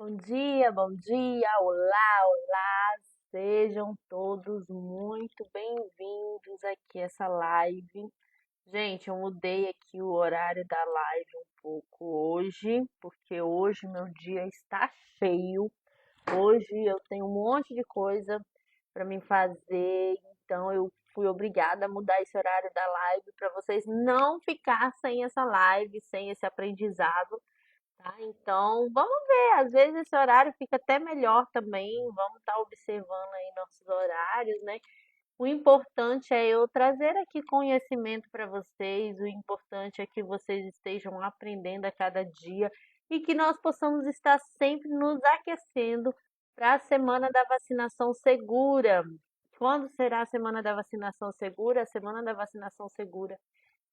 Bom dia, olá, olá, sejam todos muito bem-vindos aqui a essa live. Gente, eu mudei aqui o horário da live um pouco hoje, porque hoje meu dia está cheio. Hoje eu tenho um monte de coisa para me fazer, então eu fui obrigada a mudar esse horário da live para vocês não ficar sem essa live, sem esse aprendizado. Tá? Então, vamos ver, às vezes esse horário fica até melhor também, vamos estar observando aí nossos horários, né? O importante é eu trazer aqui conhecimento para vocês, o importante é que vocês estejam aprendendo a cada dia e que nós possamos estar sempre nos aquecendo para a semana da vacinação segura. Quando será a semana da vacinação segura? A semana da vacinação segura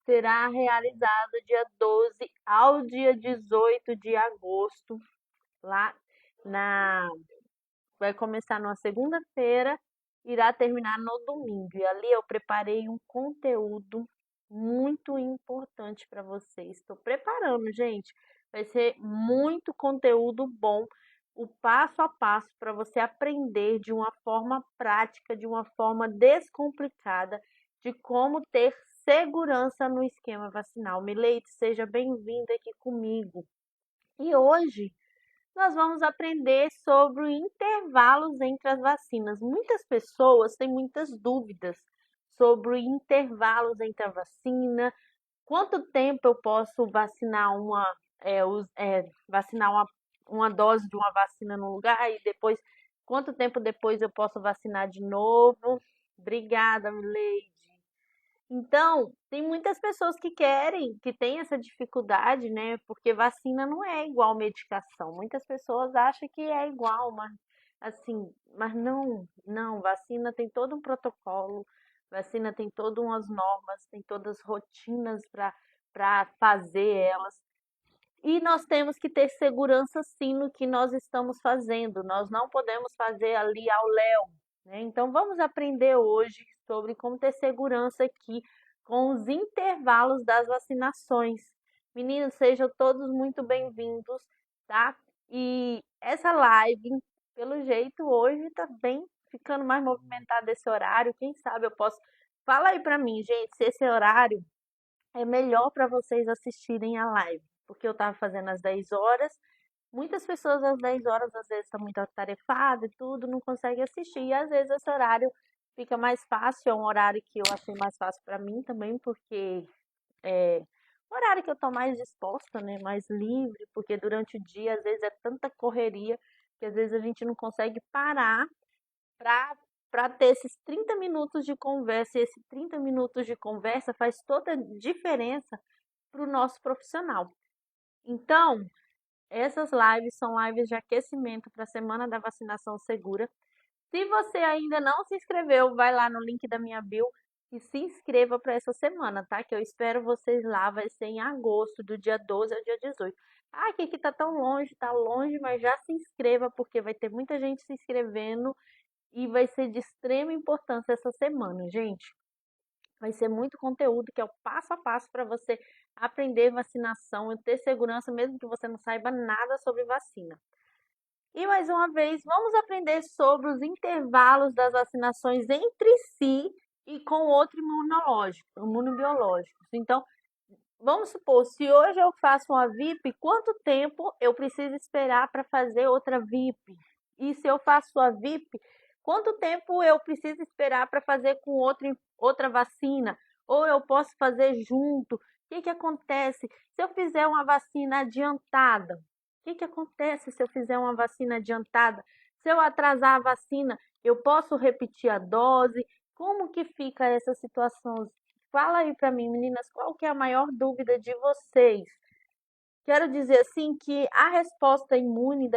será realizado dia 12 ao dia 18 de agosto, lá na vai começar numa segunda-feira, irá terminar no domingo. E ali eu preparei um conteúdo muito importante para vocês. Estou preparando, gente. Vai ser muito conteúdo bom, o passo a passo para você aprender de uma forma prática, de uma forma descomplicada, de como ter segurança no esquema vacinal. Mileite, seja bem-vinda aqui comigo. E hoje nós vamos aprender sobre intervalos entre as vacinas. Muitas pessoas têm muitas dúvidas sobre intervalos entre a vacina, quanto tempo eu posso vacinar vacinar uma dose de uma vacina no lugar e depois, quanto tempo depois eu posso vacinar de novo. Obrigada, Milei. Então, tem muitas pessoas que querem, que têm essa dificuldade, né? Porque vacina não é igual medicação. Muitas pessoas acham que é igual, mas assim, mas não, vacina tem todo um protocolo, vacina tem todas umas normas, tem todas rotinas para fazer elas. E nós temos que ter segurança sim no que nós estamos fazendo. Nós não podemos fazer ali ao léu, né? Então vamos aprender hoje sobre como ter segurança aqui com os intervalos das vacinações. Meninos, sejam todos muito bem-vindos, tá? E essa live, pelo jeito, hoje tá bem ficando mais movimentado esse horário. Quem sabe eu posso. Fala aí pra mim, gente, se esse horário é melhor para vocês assistirem a live, porque eu estava fazendo às 10 horas. Muitas pessoas às 10 horas às vezes estão muito atarefadas e tudo, não conseguem assistir. E às vezes esse horário fica mais fácil, é um horário que eu achei mais fácil para mim também, porque é um horário que eu estou mais disposta, né, mais livre, porque durante o dia às vezes é tanta correria que às vezes a gente não consegue parar para ter esses 30 minutos de conversa, e esses 30 minutos de conversa faz toda a diferença para o nosso profissional. Então, essas lives são lives de aquecimento para a Semana da Vacinação Segura. Se você ainda não se inscreveu, vai lá no link da minha bio e se inscreva para essa semana, tá? Que eu espero vocês lá, vai ser em agosto, do dia 12 ao dia 18. Ah, que tá tão longe, tá longe, mas já se inscreva, porque vai ter muita gente se inscrevendo e vai ser de extrema importância essa semana, gente. Vai ser muito conteúdo que é o passo a passo para você aprender vacinação e ter segurança, mesmo que você não saiba nada sobre vacina. E mais uma vez, vamos aprender sobre os intervalos das vacinações entre si e com outro imunológico, imunobiológicos. Então, vamos supor, se hoje eu faço uma VIP, quanto tempo eu preciso esperar para fazer outra VIP? E se eu faço a VIP, quanto tempo eu preciso esperar para fazer com outra vacina? Ou eu posso fazer junto? O que acontece se eu fizer uma vacina adiantada? O que acontece se eu fizer uma vacina adiantada? Se eu atrasar a vacina, eu posso repetir a dose? Como que fica essa situação? Fala aí para mim, meninas, qual que é a maior dúvida de vocês? Quero dizer assim que a resposta imune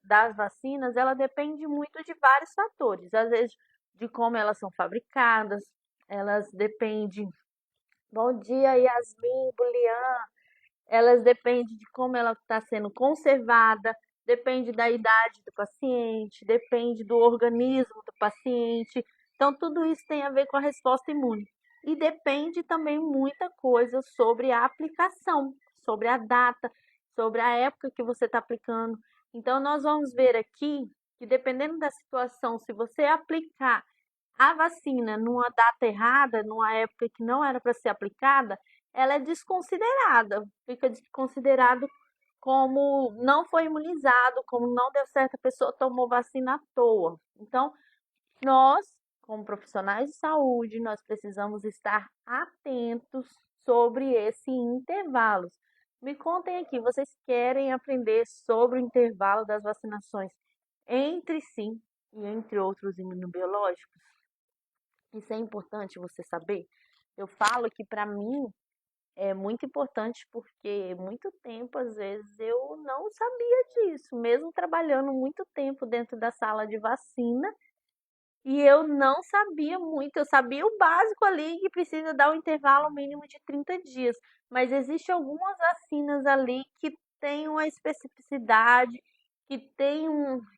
das vacinas, ela depende muito de vários fatores. Às vezes de como elas são fabricadas, elas dependem. Bom dia, Yasmin, Bulian. Elas dependem de como ela está sendo conservada, depende da idade do paciente, depende do organismo do paciente. Então, tudo isso tem a ver com a resposta imune. E depende também muita coisa sobre a aplicação, sobre a data, sobre a época que você está aplicando. Então, nós vamos ver aqui que, dependendo da situação, se você aplicar a vacina numa data errada, numa época que não era para ser aplicada, ela é desconsiderada, fica considerado como não foi imunizado, como não deu certo, a pessoa tomou vacina à toa. Então, nós, como profissionais de saúde, nós precisamos estar atentos sobre esse intervalo. Me contem aqui, vocês querem aprender sobre o intervalo das vacinações entre si e entre outros imunobiológicos? Isso é importante você saber. Eu falo que para mim é muito importante porque muito tempo, às vezes, eu não sabia disso, mesmo trabalhando muito tempo dentro da sala de vacina, e eu não sabia muito, eu sabia o básico ali que precisa dar um intervalo mínimo de 30 dias, mas existe algumas vacinas ali que têm uma especificidade, que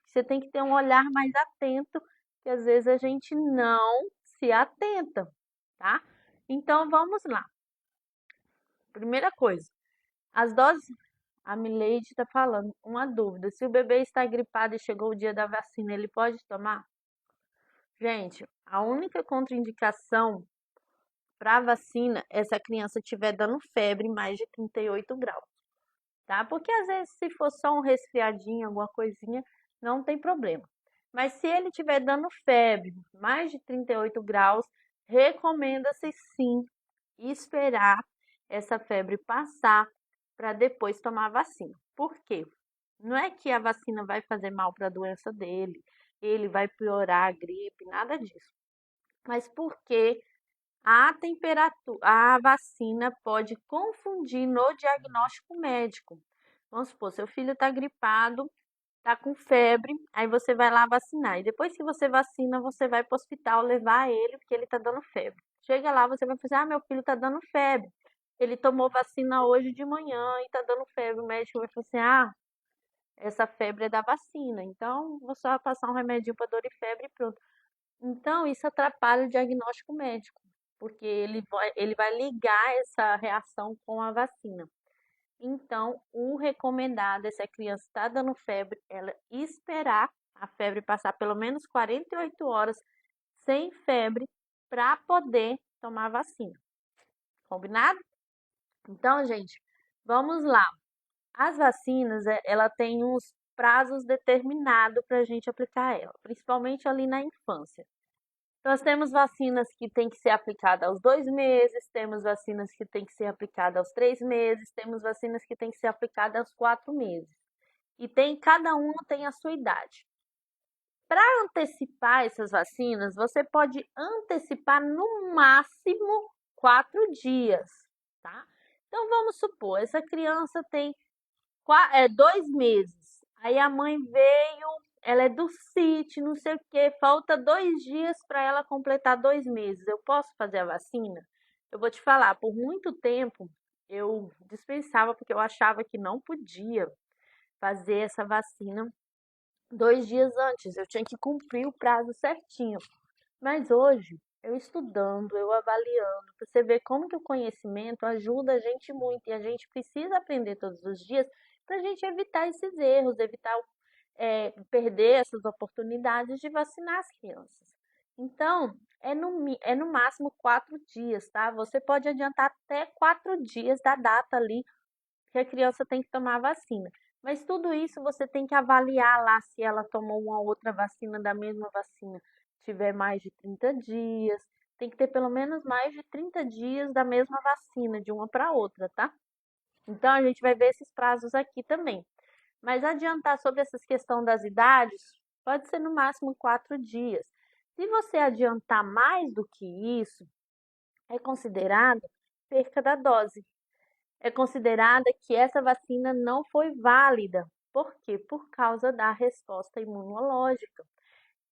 você tem que ter um olhar mais atento, que às vezes a gente não se atenta, tá? Então vamos lá. Primeira coisa, as doses, a Mileide está falando, uma dúvida, se o bebê está gripado e chegou o dia da vacina, ele pode tomar? Gente, a única contraindicação para a vacina é se a criança estiver dando febre mais de 38 graus, tá? Porque às vezes se for só um resfriadinho, alguma coisinha, não tem problema. Mas se ele estiver dando febre mais de 38 graus, recomenda-se sim esperar essa febre passar para depois tomar a vacina. Por quê? Não é que a vacina vai fazer mal para a doença dele, ele vai piorar a gripe, nada disso. Mas porque a temperatura, a vacina pode confundir no diagnóstico médico. Vamos supor, seu filho está gripado, está com febre, aí você vai lá vacinar. E depois que você vacina, você vai para o hospital levar ele, porque ele está dando febre. Chega lá, você vai fazer, meu filho está dando febre. Ele tomou vacina hoje de manhã e está dando febre. O médico vai falar assim, essa febre é da vacina, então vou só passar um remedinho para dor e febre e pronto. Então, isso atrapalha o diagnóstico médico, porque ele vai ligar essa reação com a vacina. Então, o recomendado é, se a criança está dando febre, ela esperar a febre passar pelo menos 48 horas sem febre para poder tomar a vacina. Combinado? Então, gente, vamos lá. As vacinas, ela tem uns prazos determinados para a gente aplicar ela, principalmente ali na infância. Nós temos vacinas que tem que ser aplicada aos 2 meses, temos vacinas que tem que ser aplicada aos 3 meses, temos vacinas que tem que ser aplicada aos 4 meses. E cada uma tem a sua idade. Para antecipar essas vacinas, você pode antecipar no máximo 4 dias, tá? Então vamos supor, essa criança tem 2 meses. Aí a mãe veio, ela é do sítio, não sei o quê, falta 2 dias para ela completar 2 meses. Eu posso fazer a vacina? Eu vou te falar, por muito tempo eu dispensava porque eu achava que não podia fazer essa vacina 2 dias antes. Eu tinha que cumprir o prazo certinho. Mas hoje, eu estudando, eu avaliando, você vê como que o conhecimento ajuda a gente muito e a gente precisa aprender todos os dias para a gente evitar esses erros, evitar perder essas oportunidades de vacinar as crianças. Então, é no máximo 4 dias, tá? Você pode adiantar até 4 dias da data ali que a criança tem que tomar a vacina. Mas tudo isso você tem que avaliar lá se ela tomou uma outra vacina da mesma vacina, tiver mais de 30 dias. Tem que ter pelo menos mais de 30 dias da mesma vacina, de uma para outra, tá? Então a gente vai ver esses prazos aqui também. Mas adiantar sobre essa questão das idades, pode ser no máximo 4 dias. Se você adiantar mais do que isso, é considerado perca da dose. É considerada que essa vacina não foi válida. Por quê? Por causa da resposta imunológica.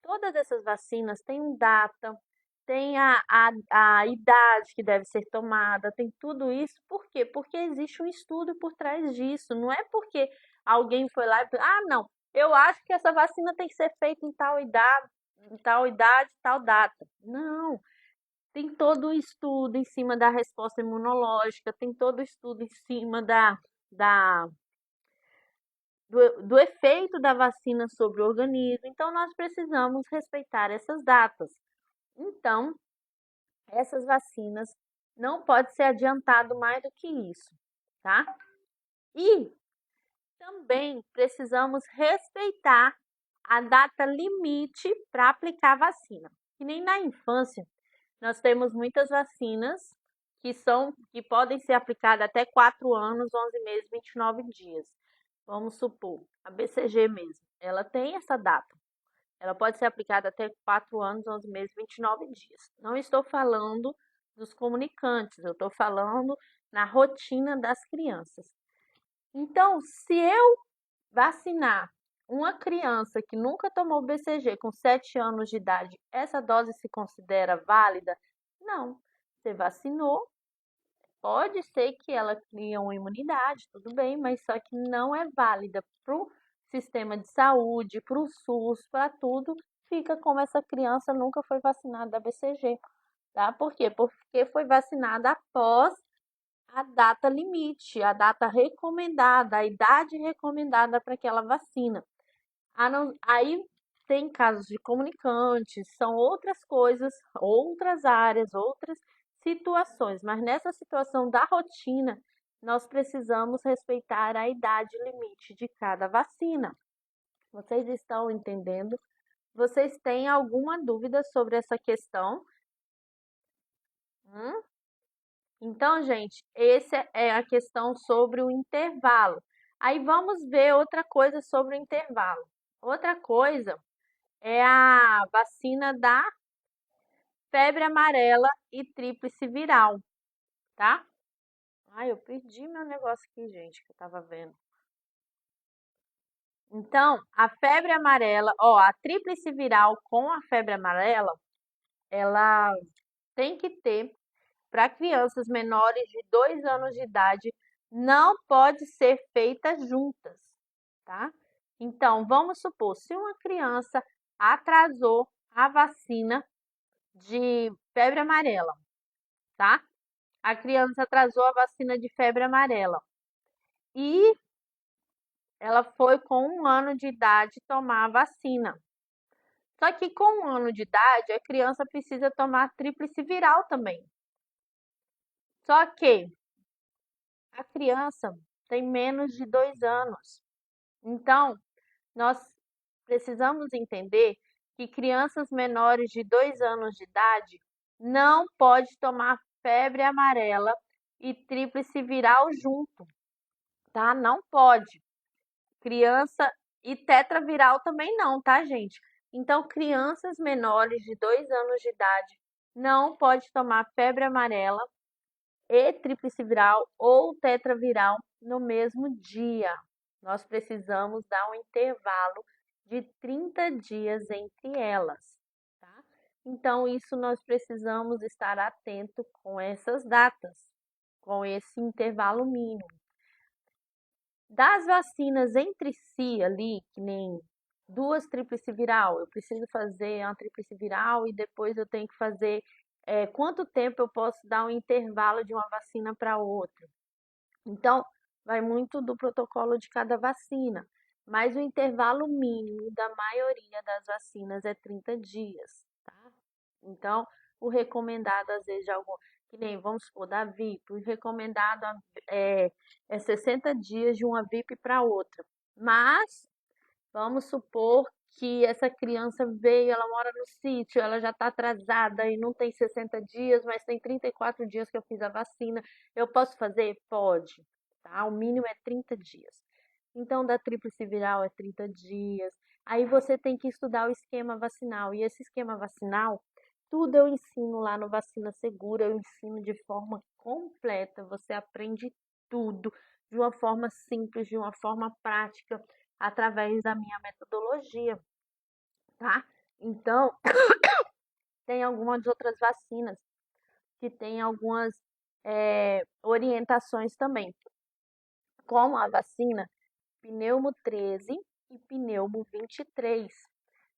Todas essas vacinas têm data, tem a idade que deve ser tomada, tem tudo isso. Por quê? Porque existe um estudo por trás disso. Não é porque alguém foi lá e falou, não, eu acho que essa vacina tem que ser feita em tal idade, tal data. Não, tem todo o estudo em cima da resposta imunológica, tem todo o estudo em cima da do efeito da vacina sobre o organismo. Então, nós precisamos respeitar essas datas. Então, essas vacinas não pode ser adiantado mais do que isso, tá? E também precisamos respeitar a data limite para aplicar a vacina. Que nem na infância, nós temos muitas vacinas que podem ser aplicadas até 4 anos, 11 meses, 29 dias. Vamos supor, a BCG mesmo, ela tem essa data. Ela pode ser aplicada até 4 anos, 11 meses, 29 dias. Não estou falando dos comunicantes, eu estou falando na rotina das crianças. Então, se eu vacinar uma criança que nunca tomou BCG com 7 anos de idade, essa dose se considera válida? Não. Você vacinou, pode ser que ela crie uma imunidade, tudo bem, mas só que não é válida para o sistema de saúde, para o SUS, para tudo. Fica como essa criança nunca foi vacinada da BCG, tá? Por quê? Porque foi vacinada após a data limite, a data recomendada, a idade recomendada para aquela vacina. Aí tem casos de comunicantes, são outras coisas, outras áreas, outras situações, mas nessa situação da rotina, nós precisamos respeitar a idade limite de cada vacina. Vocês estão entendendo? Vocês têm alguma dúvida sobre essa questão? Hum? Então, gente, essa é a questão sobre o intervalo. Aí vamos ver outra coisa sobre o intervalo. Outra coisa é a vacina da febre amarela e tríplice viral, tá? Ai, eu perdi meu negócio aqui, gente, que eu tava vendo. Então, a febre amarela, ó, a tríplice viral com a febre amarela, ela tem que ter para crianças menores de 2 anos de idade, não pode ser feita juntas, tá? Então, vamos supor, se uma criança atrasou a vacina de febre amarela, tá? A criança atrasou a vacina de febre amarela e ela foi com 1 ano de idade tomar a vacina. Só que com 1 ano de idade, a criança precisa tomar tríplice viral também. Só que a criança tem menos de 2 anos. Então, nós precisamos entender que crianças menores de 2 anos de idade não pode tomar febre amarela e tríplice viral junto, tá? Não pode. Criança e tetraviral também não, tá, gente? Então, crianças menores de 2 anos de idade não pode tomar febre amarela e tríplice viral ou tetraviral no mesmo dia. Nós precisamos dar um intervalo de 30 dias entre elas, tá? Então, isso nós precisamos estar atento com essas datas, com esse intervalo mínimo. Das vacinas entre si ali, que nem 2 tríplice viral, eu preciso fazer uma tríplice viral e depois eu tenho que fazer quanto tempo eu posso dar um intervalo de uma vacina para outra. Então, vai muito do protocolo de cada vacina, mas o intervalo mínimo da maioria das vacinas é 30 dias, tá? Então, o recomendado, às vezes, de algum, que nem, vamos supor, da VIP, o recomendado é 60 dias de uma VIP para outra. Mas, vamos supor que essa criança veio, ela mora no sítio, ela já está atrasada e não tem 60 dias, mas tem 34 dias que eu fiz a vacina. Eu posso fazer? Pode, tá? O mínimo é 30 dias. Então, da tríplice viral é 30 dias. Aí você tem que estudar o esquema vacinal. E esse esquema vacinal, tudo eu ensino lá no Vacina Segura, eu ensino de forma completa. Você aprende tudo de uma forma simples, de uma forma prática, através da minha metodologia, tá? Então, tem algumas outras vacinas que têm algumas orientações também, como a vacina Pneumo 13 e Pneumo 23,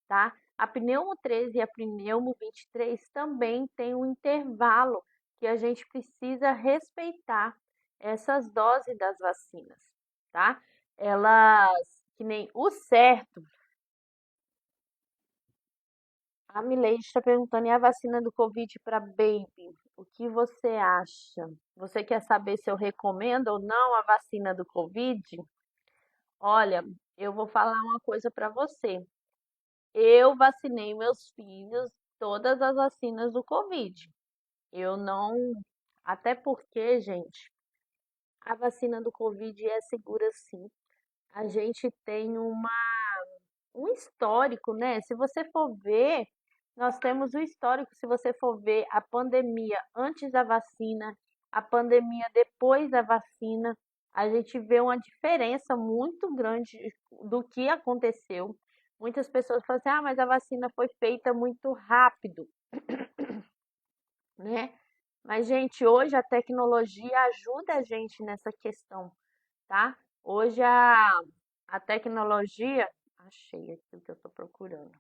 tá? A Pneumo 13 e a Pneumo 23 também tem um intervalo que a gente precisa respeitar essas doses das vacinas, tá? Elas que nem o certo. A Milady está perguntando, e a vacina do Covid para baby? O que você acha? Você quer saber se eu recomendo ou não a vacina do Covid? Olha, eu vou falar uma coisa para você. Eu vacinei meus filhos todas as vacinas do Covid. Eu não, até porque, gente, a vacina do Covid é segura sim. A gente tem um histórico, né? Se você for ver, nós temos o histórico, se você for ver a pandemia antes da vacina, a pandemia depois da vacina, a gente vê uma diferença muito grande do que aconteceu. Muitas pessoas falam assim, ah, mas a vacina foi feita muito rápido, né? Mas, gente, hoje a tecnologia ajuda a gente nessa questão, tá? Hoje a tecnologia, achei aqui o que eu estou procurando.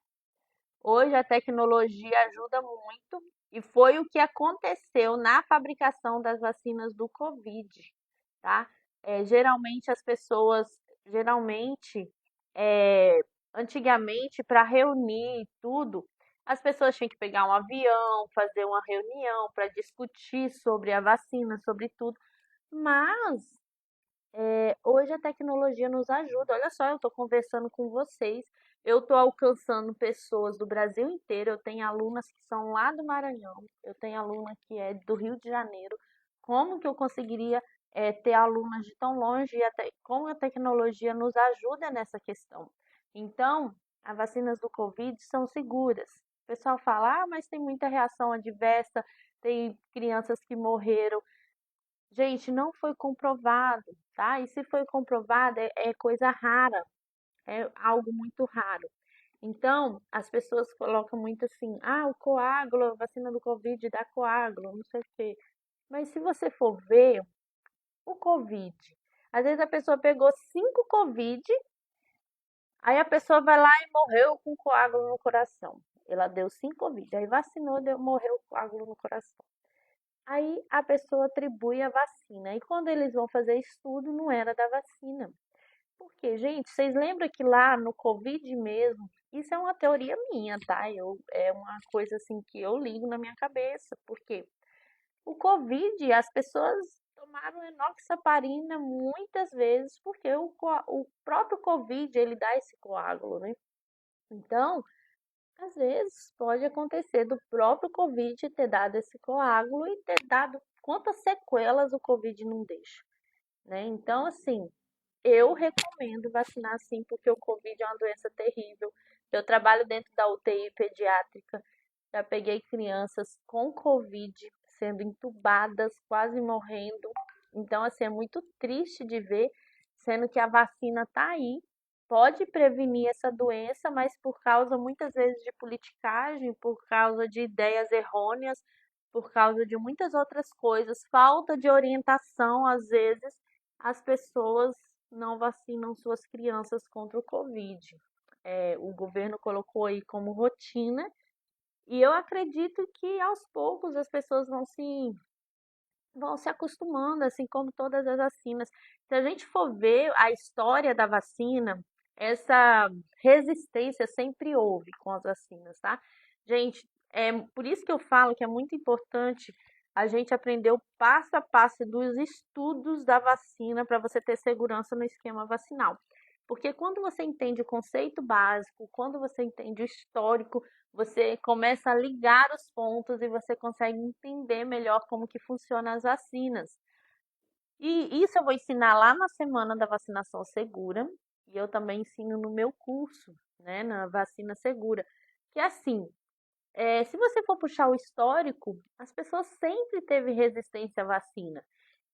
Hoje a tecnologia ajuda muito e foi o que aconteceu na fabricação das vacinas do Covid, tá? Geralmente as pessoas, geralmente, é, antigamente, para reunir tudo, as pessoas tinham que pegar um avião, fazer uma reunião para discutir sobre a vacina, sobre tudo. Mas hoje a tecnologia nos ajuda. Olha só, eu estou conversando com vocês, eu estou alcançando pessoas do Brasil inteiro. Eu tenho alunas que são lá do Maranhão, eu tenho aluna que é do Rio de Janeiro. Como que eu conseguiria ter alunas de tão longe e até como a tecnologia nos ajuda nessa questão? Então, as vacinas do Covid são seguras. O pessoal fala, ah, mas tem muita reação adversa, tem crianças que morreram. Gente, não foi comprovado, tá? E se foi comprovado, é coisa rara, é algo muito raro. Então, as pessoas colocam muito assim, ah, o coágulo, a vacina do Covid dá coágulo, não sei o quê. Mas se você for ver, o Covid, às vezes a pessoa pegou 5 Covid, aí a pessoa vai lá e morreu com coágulo no coração. Ela deu 5 Covid, aí vacinou, morreu com coágulo no coração. Aí a pessoa atribui a vacina. E quando eles vão fazer estudo, não era da vacina. Porque, gente, vocês lembram que lá no Covid mesmo, isso é uma teoria minha, tá? É uma coisa assim que eu ligo na minha cabeça. Porque o Covid, as pessoas tomaram enoxaparina muitas vezes, porque o próprio Covid, ele dá esse coágulo, né? Então, às vezes pode acontecer do próprio Covid ter dado esse coágulo e ter dado quantas sequelas o Covid não deixa, né? Então, assim, eu recomendo vacinar sim, porque o Covid é uma doença terrível. Eu trabalho dentro da UTI pediátrica, já peguei crianças com Covid sendo entubadas, quase morrendo. Então, assim, é muito triste de ver, sendo que a vacina está aí, pode prevenir essa doença, mas por causa muitas vezes de politicagem, por causa de ideias errôneas, por causa de muitas outras coisas, falta de orientação, às vezes, as pessoas não vacinam suas crianças contra o Covid. O governo colocou aí como rotina e eu acredito que aos poucos as pessoas vão se acostumando, assim como todas as vacinas. Se a gente for ver a história da vacina, essa resistência sempre houve com as vacinas, tá? Gente, é por isso que eu falo que é muito importante a gente aprender o passo a passo dos estudos da vacina para você ter segurança no esquema vacinal. Porque quando você entende o conceito básico, quando você entende o histórico, você começa a ligar os pontos e você consegue entender melhor como que funcionam as vacinas. E isso eu vou ensinar lá na semana da vacinação segura, e eu também ensino no meu curso, né, na vacina segura. Que é assim, se você for puxar o histórico, as pessoas sempre teve resistência à vacina.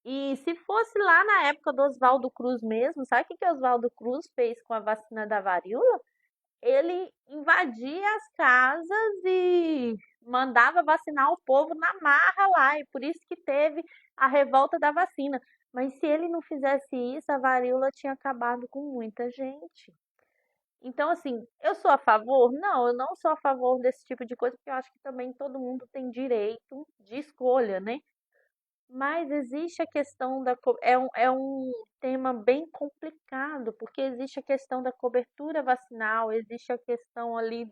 E se fosse lá na época do Oswaldo Cruz mesmo, sabe o que que Oswaldo Cruz fez com a vacina da varíola? Ele invadia as casas e mandava vacinar o povo na marra lá, e por isso que teve a revolta da vacina. Mas se ele não fizesse isso, a varíola tinha acabado com muita gente. Então, assim, eu sou a favor? Não, eu não sou a favor desse tipo de coisa, porque eu acho que também todo mundo tem direito de escolha, né? Mas existe a questão é um tema bem complicado, porque existe a questão da cobertura vacinal, existe a questão ali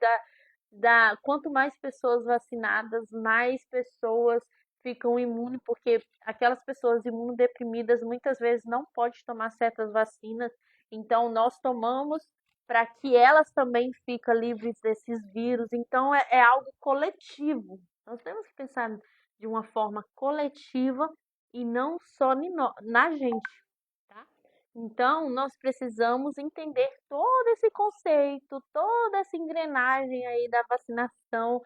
quanto mais pessoas vacinadas, mais pessoas ficam imunes, porque aquelas pessoas imunodeprimidas muitas vezes não podem tomar certas vacinas, então nós tomamos para que elas também fiquem livres desses vírus. Então é algo coletivo. Nós temos que pensar de uma forma coletiva e não só na gente, tá? Então, nós precisamos entender todo esse conceito, toda essa engrenagem aí da vacinação,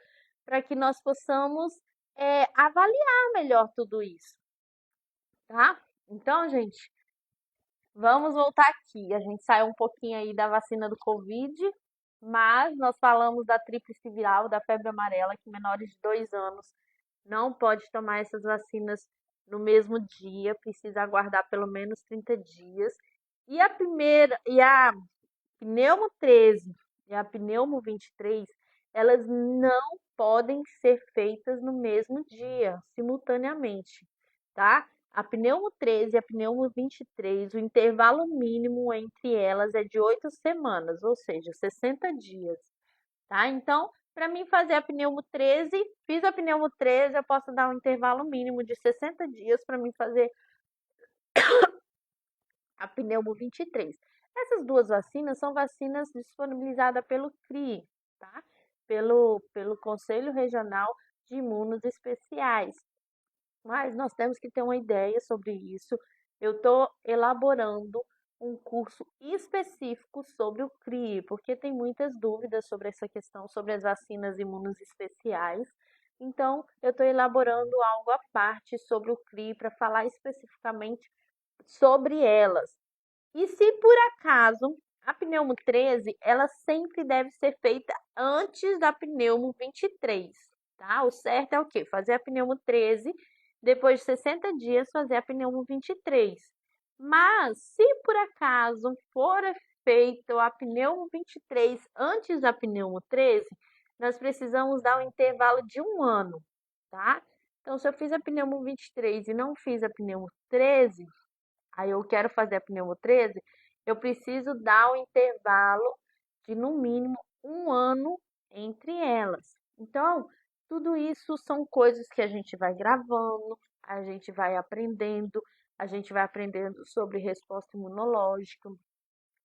para que nós possamos avaliar melhor tudo isso, tá? Então, gente, vamos voltar aqui. A gente saiu um pouquinho aí da vacina do Covid, mas nós falamos da tríplice viral, da febre amarela, que menores de 2 anos não pode tomar essas vacinas no mesmo dia, precisa aguardar pelo menos 30 dias. E a pneumo 13 e a pneumo 23, elas não podem ser feitas no mesmo dia, simultaneamente, tá? A pneumo 13 e a pneumo 23, o intervalo mínimo entre elas é de 8 semanas, ou seja, 60 dias, tá? Então, para mim fazer a pneumo 13, fiz a pneumo 13, eu posso dar um intervalo mínimo de 60 dias para mim fazer a pneumo 23. Essas duas vacinas são vacinas disponibilizadas pelo CRI, tá? Pelo Conselho Regional de Imunos Especiais. Mas nós temos que ter uma ideia sobre isso. Eu estou elaborando um curso específico sobre o CRI, porque tem muitas dúvidas sobre essa questão, sobre as vacinas imunos especiais. Então, eu estou elaborando algo à parte sobre o CRI para falar especificamente sobre elas. E se por acaso a pneumo 13, ela sempre deve ser feita antes da pneumo 23, tá? O certo é o quê? Fazer a pneumo 13, depois de 60 dias fazer a pneumo 23. Mas se por acaso for feita a pneumo 23 antes da pneumo 13, nós precisamos dar um intervalo de 1 ano, tá? Então, se eu fiz a pneumo 23 e não fiz a pneumo 13, aí eu quero fazer a pneumo 13, eu preciso dar um intervalo de no mínimo 1 ano entre elas. Então, tudo isso são coisas que a gente vai gravando, a gente vai aprendendo sobre resposta imunológica.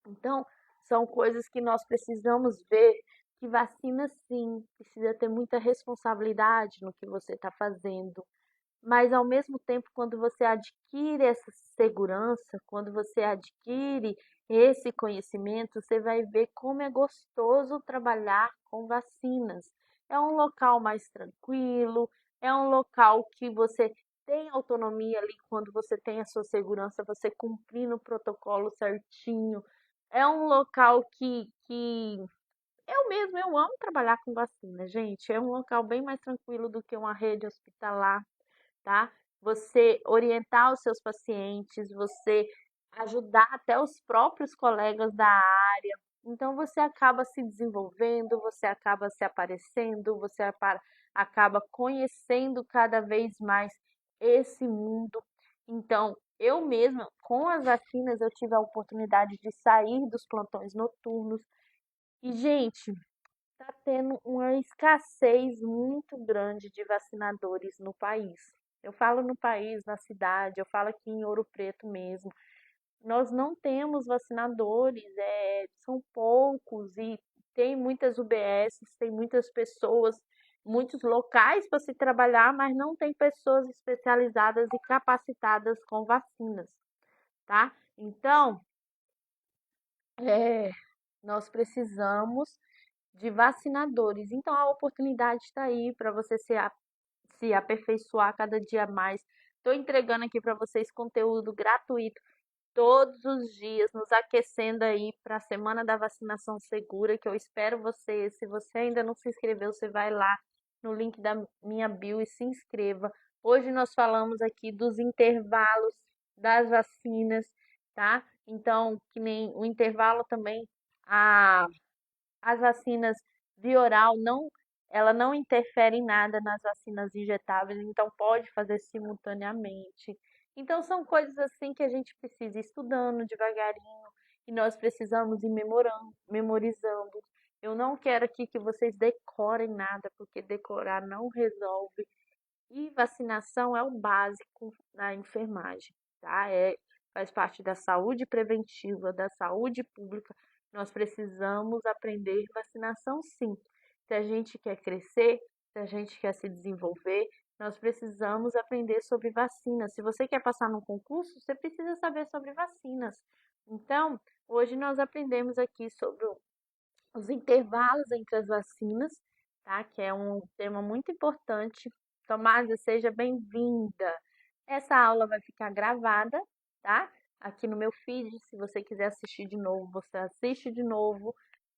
Então, são coisas que nós precisamos ver que vacina sim, precisa ter muita responsabilidade no que você está fazendo, mas ao mesmo tempo, quando você adquire essa segurança, quando você adquire esse conhecimento, você vai ver como é gostoso trabalhar com vacinas. É um local mais tranquilo, é um local que você tem autonomia ali quando você tem a sua segurança, você cumprindo o protocolo certinho. É um local que eu amo trabalhar com vacina, gente. É um local bem mais tranquilo do que uma rede hospitalar, tá? Você orientar os seus pacientes, você ajudar até os próprios colegas da área. Então você acaba se desenvolvendo, você acaba se aparecendo, acaba conhecendo cada vez mais esse mundo. Então, eu mesma, com as vacinas, eu tive a oportunidade de sair dos plantões noturnos. E, gente, está tendo uma escassez muito grande de vacinadores no país. Eu falo no país, na cidade, eu falo aqui em Ouro Preto mesmo. Nós não temos vacinadores, são poucos e tem muitas UBSs, tem muitas pessoas, muitos locais para se trabalhar, mas não tem pessoas especializadas e capacitadas com vacinas, tá? Então, é, nós precisamos de vacinadores. Então a oportunidade está aí para você se aperfeiçoar cada dia mais. Estou entregando aqui para vocês conteúdo gratuito todos os dias, nos aquecendo aí para a Semana da Vacinação Segura, que eu espero você. Se você ainda não se inscreveu, você vai lá no link da minha bio e se inscreva. Hoje nós falamos aqui dos intervalos das vacinas, tá? Então, que nem o intervalo também, a as vacinas via oral não ela não interfere em nada nas vacinas injetáveis, então pode fazer simultaneamente. Então são coisas assim que a gente precisa ir estudando devagarinho e nós precisamos ir memorizando. Eu não quero aqui que vocês decorem nada, porque decorar não resolve. E vacinação é o básico na enfermagem, tá? Faz parte da saúde preventiva, da saúde pública. Nós precisamos aprender vacinação, sim. Se a gente quer crescer, se a gente quer se desenvolver, nós precisamos aprender sobre vacinas. Se você quer passar num concurso, você precisa saber sobre vacinas. Então, hoje nós aprendemos aqui sobre os intervalos entre as vacinas, tá? Que é um tema muito importante. Tomada, seja bem-vinda. Essa aula vai ficar gravada, tá? Aqui no meu feed, se você quiser assistir de novo, você assiste de novo.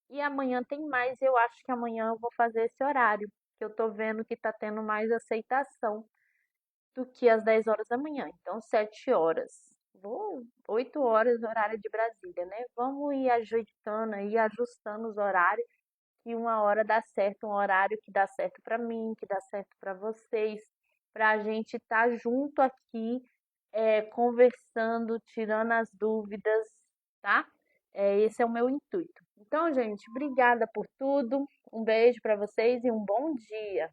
E amanhã tem mais, eu acho que amanhã eu vou fazer esse horário, que eu tô vendo que tá tendo mais aceitação do que às 10 horas da manhã. Então, 7 horas. 8 horas, horário de Brasília, né? Vamos ir ajeitando aí, ajustando os horários, que uma hora dá certo, um horário que dá certo para mim, que dá certo para vocês, para a gente estar junto aqui, conversando, tirando as dúvidas, tá? Esse é o meu intuito. Então, gente, obrigada por tudo. Um beijo para vocês e um bom dia.